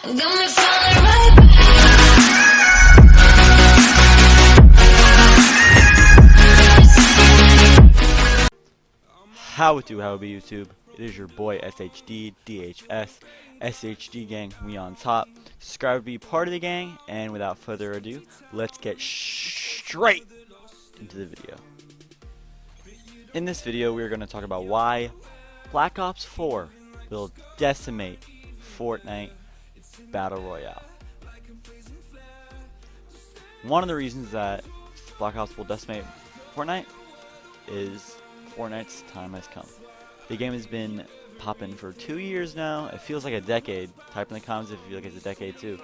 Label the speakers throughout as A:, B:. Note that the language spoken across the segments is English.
A: Got me falling right back.
B: How be YouTube? It is your boy SHD, DHS, SHD gang, we on top. Subscribe to be part of the gang, and without further ado, let's get straight into the video. In this video, we are going to talk about why Black Ops 4 will decimate Fortnite Battle Royale. One of the reasons that Black Ops will decimate Fortnite is Fortnite's time has come. The game has been popping for 2 years now. It feels like a decade. Type in the comments if you feel like it's a decade too.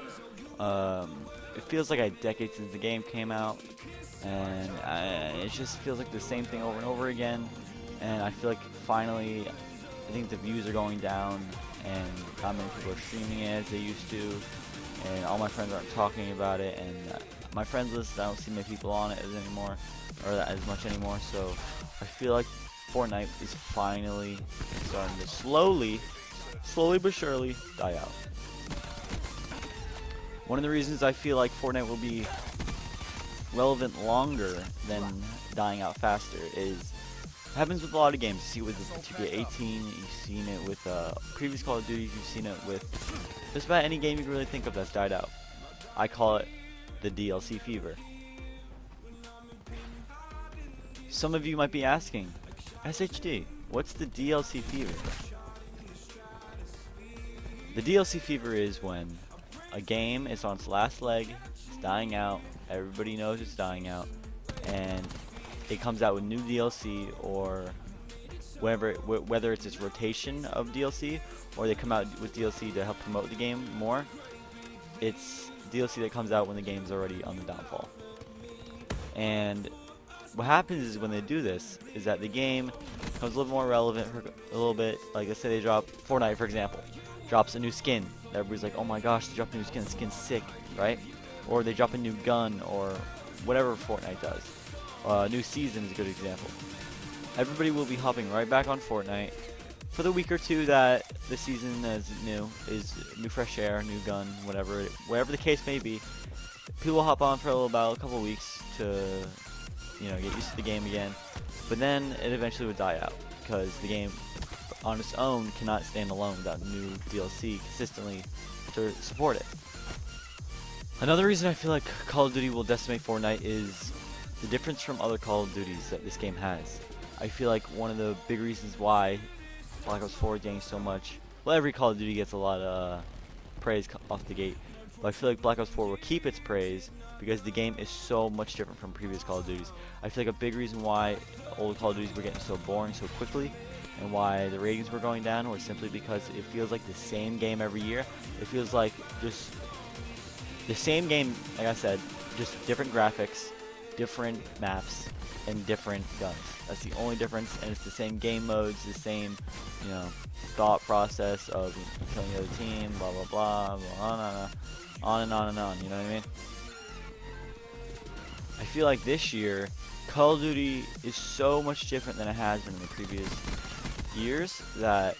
B: It feels like a decade since the game came out, and it just feels like the same thing over and over again. And I feel like finally, I think the views are going down, and not many people are streaming it as they used to, and all my friends aren't talking about it, and my friends list, I don't see many people on it as much anymore. So I feel like Fortnite is finally starting to slowly but surely die out. One of the reasons I feel like Fortnite will be relevant longer than dying out faster is it happens with a lot of games. You see it with 2K18, you've seen it with previous Call of Duty, you've seen it with just about any game you can really think of that's died out. I call it the DLC fever. Some of you might be asking, SHD, what's the DLC fever? The DLC fever is when a game is on its last leg, it's dying out, everybody knows it's dying out, and it comes out with new DLC, or whether it's its rotation of DLC, or they come out with DLC to help promote the game more. It's DLC that comes out when the game's already on the downfall. And what happens is when they do this is that the game becomes a little more relevant for a little bit. Like, let's say they drop Fortnite, for example, drops a new skin. Everybody's like, oh my gosh, they dropped a new skin, the skin's sick, right? Or they drop a new gun, or whatever Fortnite does. New season is a good example. Everybody will be hopping right back on Fortnite for the week or two that the season is new fresh air, new gun, whatever the case may be. People will hop on for about a couple weeks to get used to the game again, but then it eventually would die out because the game on its own cannot stand alone without new DLC consistently to support it. Another reason I feel like Call of Duty will decimate Fortnite is the difference from other Call of Duties that this game has. I feel like one of the big reasons why Black Ops 4 is getting so much, well, every Call of Duty gets a lot of praise off the gate, but I feel like Black Ops 4 will keep its praise because the game is so much different from previous Call of Duties. I feel like a big reason why old Call of Duties were getting so boring so quickly, and why the ratings were going down, was simply because it feels like the same game every year. It feels like just the same game, like I said, just different graphics, different maps, and different guns. That's the only difference, and it's the same game modes, the same, thought process of killing the other team, blah blah blah, on and on and on. You know what I mean? I feel like this year, Call of Duty is so much different than it has been in the previous years that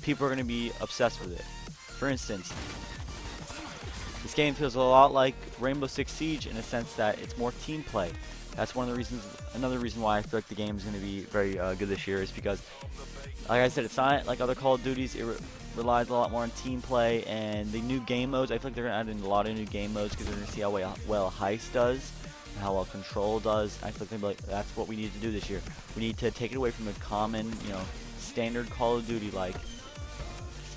B: people are going to be obsessed with it. For instance, this game feels a lot like Rainbow Six Siege in a sense that it's more team play. That's one of the reasons. Another reason why I feel like the game is going to be very good this year is because, like I said, it's not like other Call of Duties. It relies a lot more on team play, and the new game modes. I feel like they're going to add in a lot of new game modes because they're going to see how well Heist does, and how well Control does. I feel like that's what we need to do this year. We need to take it away from the common, standard Call of Duty. Like,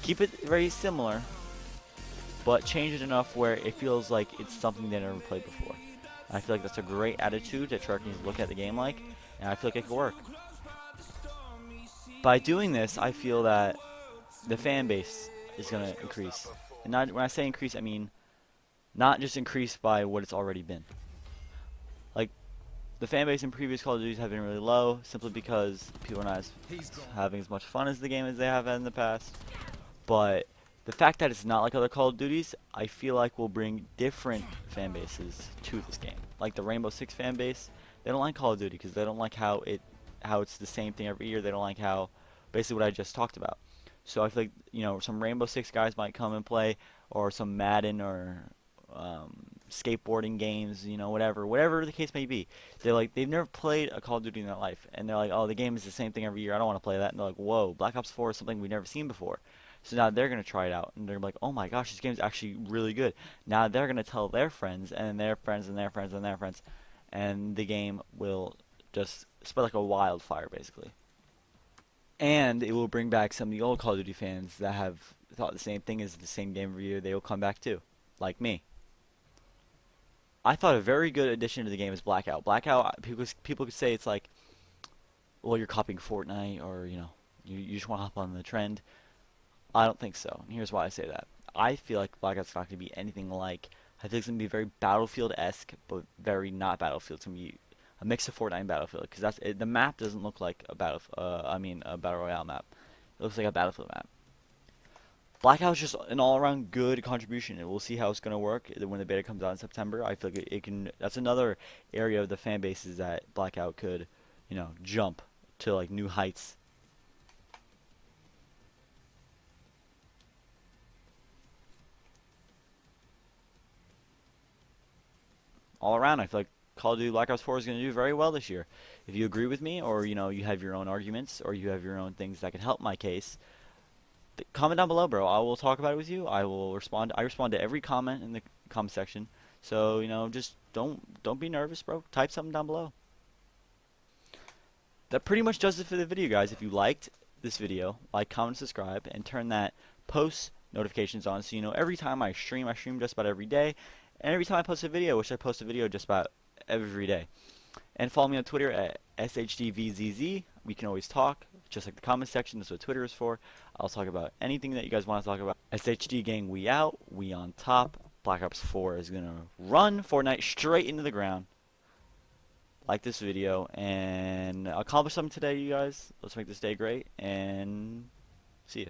B: keep it very similar, but change it enough where it feels like it's something they never played before. I feel like that's a great attitude that Treyarch needs to look at the game like, and I feel like it could work. By doing this, I feel that the fan base is going to increase. And when I say increase, I mean not just increase by what it's already been. Like, the fan base in previous Call of Duties have been really low, simply because people are not having as much fun as the game as they have had in the past. But the fact that it's not like other Call of Duties, I feel like will bring different fan bases to this game. Like the Rainbow Six fan base, they don't like Call of Duty because they don't like how it's the same thing every year. They don't like how, basically what I just talked about. So I feel like, some Rainbow Six guys might come and play, or some Madden or skateboarding games, whatever the case may be. They've never played a Call of Duty in their life, and they're like, oh, the game is the same thing every year. I don't want to play that. And they're like, whoa, Black Ops 4 is something we've never seen before. So now they're gonna try it out, and they're like, oh my gosh, this game's actually really good. Now they're gonna tell their friends, and their friends, and their friends, and their friends, and the game will just spread like a wildfire, basically. And it will bring back some of the old Call of Duty fans that have thought the same thing as the same game every year. They will come back too, like me. I thought a very good addition to the game is Blackout. Blackout, people could say it's like, well, you're copying Fortnite, or you just want to hop on the trend. I don't think so. And here's why I say that. I feel like Blackout's not going to be anything like. I think it's going to be very Battlefield-esque, but very not Battlefield. It's going to be a mix of Fortnite and Battlefield, because the map doesn't look like a a Battle Royale map. It looks like a Battlefield map. Blackout's just an all-around good contribution, and we'll see how it's going to work when the beta comes out in September. I feel like it can. That's another area of the fan bases that Blackout could, jump to like new heights. All around, I feel like Call of Duty Black Ops 4 is going to do very well this year. If you agree with me, or you have your own arguments, or you have your own things that can help my case, comment down below, bro. I will talk about it with you. I will respond. I respond to every comment in the comment section. So just don't be nervous, bro. Type something down below. That pretty much does it for the video, guys. If you liked this video, like, comment, subscribe, and turn that post notifications on, so every time I stream just about every day, and every time I post a video, which I post a video just about every day. And follow me on Twitter at SHDVZZ. We can always talk, just like the comment section. That's what Twitter is for. I'll talk about anything that you guys want to talk about. SHD gang, we out. We on top. Black Ops 4 is going to run Fortnite straight into the ground. Like this video, and accomplish something today, you guys. Let's make this day great, and see ya.